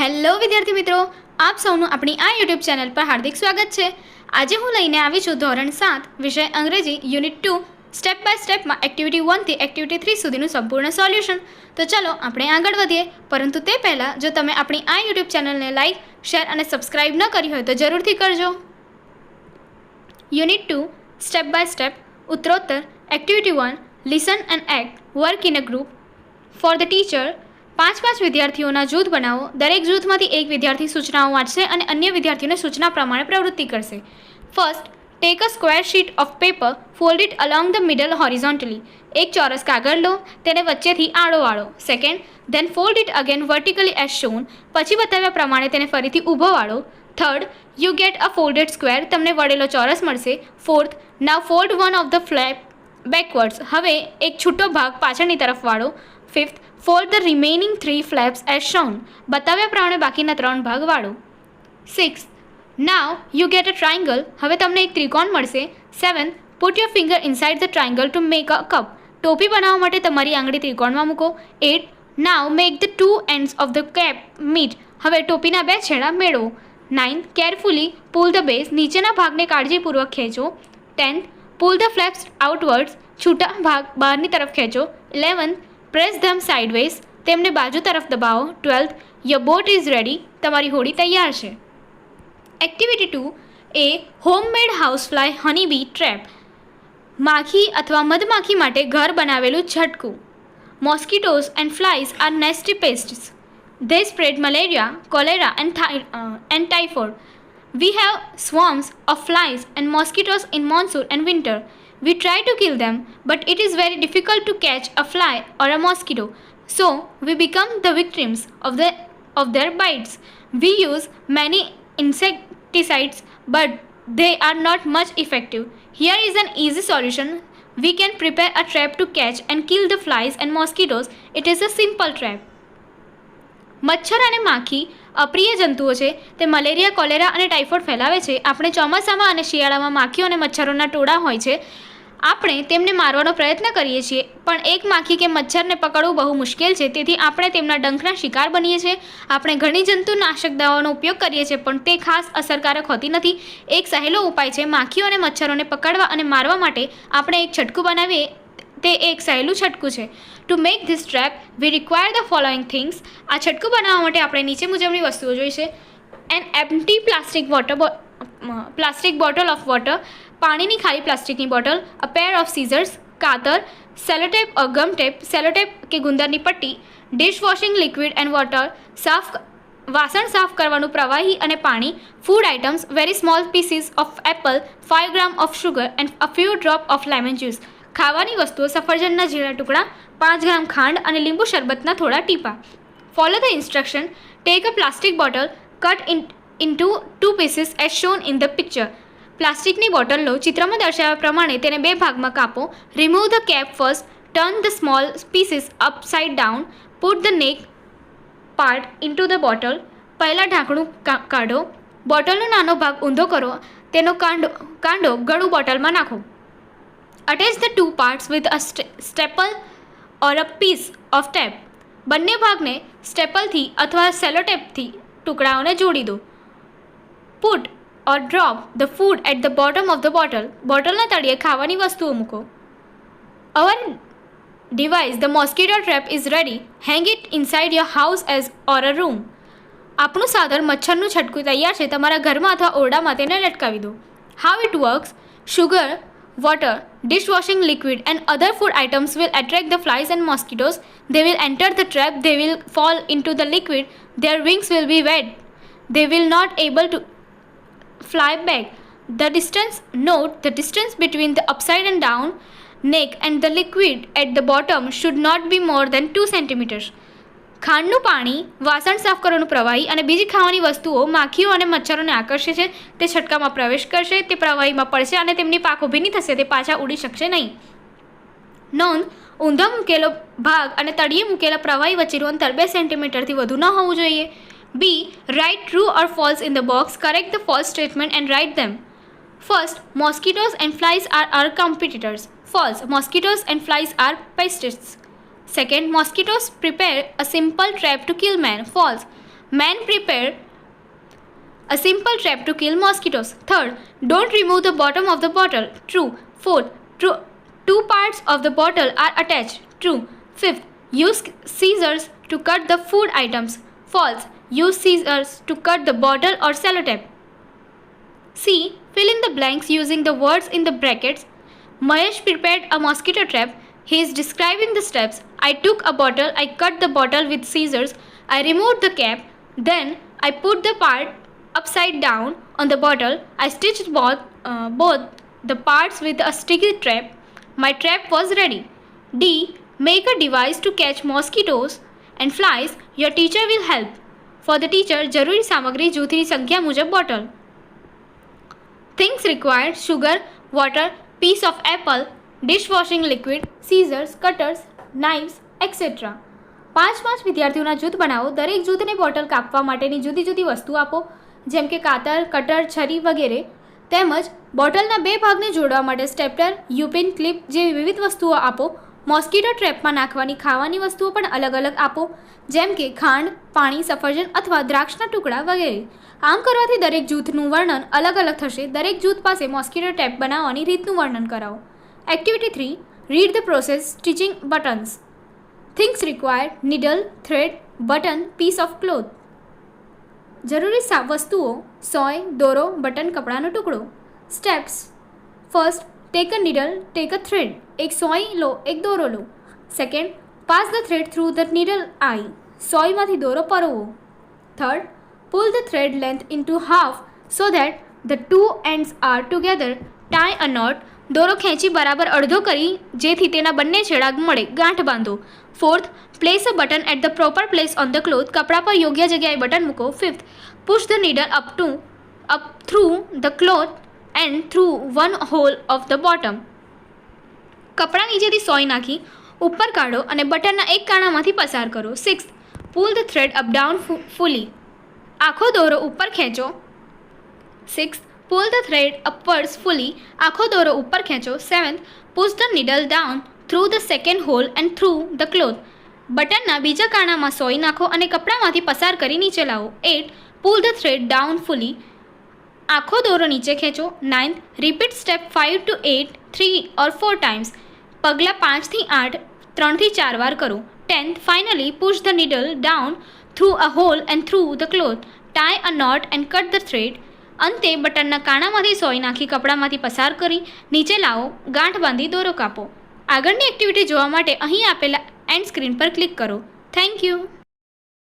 Hello વિદ્યાર્થી મિત્રો, આપ સૌનું આપણી આ યુટ્યુબ ચેનલ પર હાર્દિક સ્વાગત છે. આજે હું લઈને આવી છું ધોરણ 7 વિષય અંગ્રેજી યુનિટ 2 સ્ટેપ બાય સ્ટેપમાં એક્ટિવિટી 1 થી એક્ટિવિટી 3 સુધીનું સંપૂર્ણ સોલ્યુશન. તો ચલો આપણે આગળ વધીએ, પરંતુ તે પહેલાં જો તમે આપણી આ યુટ્યુબ ચેનલને લાઇક, શેર અને સબસ્ક્રાઇબ ન કરી હોય તો જરૂરથી કરજો. યુનિટ 2 સ્ટેપ બાય સ્ટેપ ઉત્તરોત્તર activity 1 listen and act work in a group for the teacher. 5 વિદ્યાર્થીઓના જૂથ બનાવો. દરેક જૂથમાંથી એક વિદ્યાર્થી સૂચનાઓ વાંચશે અને અન્ય વિદ્યાર્થીઓને સૂચના પ્રમાણે પ્રવૃત્તિ કરશે. First, take a square sheet of paper, fold it along the middle horizontally. એક ચોરસ કાગળ લો, તેને વચ્ચેથી આડો વાળો. Second, then fold it again vertically as shown. પછી બતાવ્યા પ્રમાણે તેને ફરીથી ઊભો વાળો. Third, you get a folded square. તમને વળેલો ચોરસ મળશે. Fourth, now fold one of the flap backwards. હવે એક છૂટો ભાગ પાછળની તરફ વાળો. Fifth, fold the remaining 3 flaps as shown. બતાવ્યા પ્રમાણે બાકીના 3 ભાગ વાળો. 6. Now you get a triangle. હવે તમને એક ત્રિકોણ મળશે. 7. Put your finger inside the triangle to make a cup. ટોપી બનાવવા માટે તમારી આંગળી ત્રિકોણમાં મૂકો. 8. Now make the 2 ends of the cap meet. હવે ટોપીના 2 છેડા મેળવો. 9. Carefully pull the base. નીચેના ભાગને કાળજીપૂર્વક ખેંચો. 10. Pull the flaps outwards. છૂટા ભાગ બહારની તરફ ખેંચો. 11. Press them sideways. તેમને બાજુ તરફ દબાવો. 12. Your boat is ready. તમારી હોડી તૈયાર છે. Activity 2 a homemade housefly honeybee trap. માખી અથવા મધમાખી માટે ઘર બનાવેલું છટકું. Mosquitoes and flies are nasty pests. They spread malaria, cholera and typhoid. We have swarms of flies and mosquitoes in monsoon and winter. We try to kill them, but it is very difficult to catch a fly or a mosquito. So we become the victims of their bites. We use many insecticides, but they are not much effective. Here is an easy solution. We can prepare a trap to catch and kill the flies and mosquitoes. It is a simple trap. મચ્છર અને માખી અપ્રિય જંતુઓ છે. તે malaria, cholera અને typhoid ફેલાવે છે. આપણે ચોમાસામાં અને શિયાળામાં માખીઓ અને મચ્છરોના ટોળા હોય છે. આપણે તેમને મારવાનો પ્રયત્ન કરીએ છીએ, પણ એક માખી કે મચ્છરને પકડવું બહુ મુશ્કેલ છે. તેથી આપણે તેમના ડંખના શિકાર બનીએ છીએ. આપણે ઘણી જંતુનાશક દવાઓનો ઉપયોગ કરીએ છીએ, પણ તે ખાસ અસરકારક હોતી નથી. એક સહેલો ઉપાય છે. માખીઓ અને મચ્છરોને પકડવા અને મારવા માટે આપણે એક છટકું બનાવીએ. તે એક સહેલું છટકું છે. To make this trap we require the following things. આ છટકું બનાવવા માટે આપણે નીચે મુજબની વસ્તુઓ જોઈશે. An empty plastic bottle of water. પાણીની ખાલી પ્લાસ્ટિકની bottle. A pair of scissors. કાતર. Sellotape or gum tape. Sellotape કે ગુંદરની પટ્ટી. Dish washing liquid and water. વાસણ સાફ કરવાનું પ્રવાહી અને પાણી. Food items. Very small pieces of apple. 5 gram of sugar and a few drop of lemon juice. ખાવાની વસ્તુઓ. સફરજનના ઝીણા ટુકડા. 5 ગ્રામ ખાંડ અને લીંબુ શરબતના થોડા ટીપા. Follow the instruction. Take a plastic bottle. Cut into 2 pieces as shown in the picture. પ્લાસ્ટિકની બોટલ લો. ચિત્રમાં દર્શાવ્યા પ્રમાણે તેને 2 ભાગમાં કાપો. Remove the cap first. Turn the small pieces upside down. Put the neck part into the bottle. પહેલાં ઢાંકણું કાઢો. બોટલનો નાનો ભાગ ઊંધો કરો. તેનો કાંડો ગળું બોટલમાં નાખો. Attach the 2 parts with a staple or a piece of tape. બંને ભાગને સ્ટેપલથી અથવા સેલોટેપથી ટુકડાઓને જોડી દો. Put or drop the food at the bottom of the bottle. બોટલના તળિયે ખાવાની વસ્તુઓ મૂકો. Our device, the mosquito trap, is ready. Hang it inside your house or a room. આપણું સાધન મચ્છરનું છટકું તૈયાર છે. તમારા ઘરમાં અથવા ઓરડામાં તેને લટકાવી દો. How it works? Sugar, water, dishwashing liquid and other food items will attract the flies and mosquitoes. They will enter the trap. They will fall into the liquid. Their wings will be wet. They will not able to fly back. Note the distance between the upside and down neck and the liquid at the bottom should not be more than 2 centimeters. ખાંડનું પાણી, વાસણ સાફ કરવાનું પ્રવાહી અને બીજી ખાવાની વસ્તુઓ માખીઓ અને મચ્છરોને આકર્ષે છે. તે છટકામાં પ્રવેશ કરશે, તે પ્રવાહીમાં પડશે અને તેમની પાંખો ભીની થશે. તે પાછા ઉડી શકશે નહીં. નોંધ: ઊંધો મૂકેલો ભાગ અને તળિયે મૂકેલા પ્રવાહી વચ્ચેનું અંતર 2 સેન્ટીમીટરથી વધુ ન હોવું જોઈએ. B. Write true or false in the box. Correct the false statement and write them. First, mosquitoes and flies are our competitors. False. Mosquitoes and flies are pests. Second, mosquitoes prepare a simple trap to kill man. False. Man prepared a simple trap to kill mosquitoes. Third, don't remove the bottom of the bottle. True. Fourth, two parts of the bottle are attached. True. Fifth, use scissors to cut the food items. False. Use scissors to cut the bottle or sellotape. C. Fill in the blanks using the words in the brackets. Mahesh prepared a mosquito trap. He is describing the steps. I took a bottle. I cut the bottle with scissors. I removed the cap. Then I put the part upside down on the bottle. I stitched both the parts with a sticky trap. My trap was ready. D. Make a device to catch mosquitoes and flies. Your teacher will help. For the teacher, જરૂરી સામગ્રી જૂથની સંખ્યા મુજબ bottle. Things required: sugar, water, piece of apple, dishwashing liquid, scissors, cutters, knives, etc. 5 વિદ્યાર્થીઓના જૂથ બનાવો. દરેક જૂથને બોટલ કાપવા માટેની જુદી જુદી વસ્તુ આપો, જેમ કે કાતર, કટર, છરી વગેરે. તેમજ બોટલના બે ભાગને જોડવા માટે સ્ટેપલર, યુપિન, ક્લિપ જેવી વિવિધ વસ્તુઓ આપો. મોસ્કીટો ટ્રેપમાં નાખવાની ખાવાની વસ્તુઓ પણ અલગ અલગ આપો, જેમ કે ખાંડ, પાણી, સફરજન અથવા દ્રાક્ષના ટુકડા વગેરે. આમ કરવાથી દરેક જૂથનું વર્ણન અલગ અલગ થશે. દરેક જૂથ પાસે મોસ્કીટો ટ્રેપ બનાવવાની રીતનું વર્ણન કરાવો. Activity 3. Read the process stitching buttons. Things required: needle, thread, button, piece of cloth. જરૂરી વસ્તુઓ: સોય, દોરો, બટન, કપડાનો ટુકડો. Steps: first, take a needle, take a thread. એક સોય લો, એક દોરો લો. Second, pass the thread through the needle eye. સોયમાંથી દોરો પરોવો. Third, pull the thread length into half so that the two ends are together. Tie a knot. દોરો ખેંચી બરાબર અડધો કરી જેથી તેના બંને છેડા મળે. ગાંઠ બાંધો. Fourth, place a button at the proper place on the cloth. કપડા પર યોગ્ય જગ્યાએ બટન મૂકો. Fifth, push the needle up through the cloth and through one hole of the bottom. કપડા નીચેથી સોય નાખી ઉપર કાઢો અને બટનના એક કાણામાંથી પસાર કરો. Sixth, pull the thread up down fully. આખો દોરો ઉપર ખેંચો. Sixth, pull the thread upwards fully. આખો દોરો ઉપર ખેંચો. Seventh, push the needle down through the second hole and through the cloth. બટનના બીજા કાણામાં સોય નાખો અને કપડામાંથી પસાર કરી નીચે લાવો. 8, પુલ ધ થ્રેડ ડાઉન ફુલી. આખો દોરો નીચે ખેંચો. 9th, repeat step 5 to 8 3 or 4 times. પગલાં 5 થી 8 3 થી 4 વાર કરો. 10th, finally push the needle down through a hole and through the cloth. Tie a knot and cut the thread. અંતે બટનના કાણામાંથી સોય નાખી કપડામાંથી પસાર કરી નીચે લાવો. ગાંઠ બાંધી દોરો કાપો. આગળની એક્ટિવિટી જોવા માટે અહીં આપેલા એન્ડ સ્ક્રીન પર ક્લિક કરો. Thank you.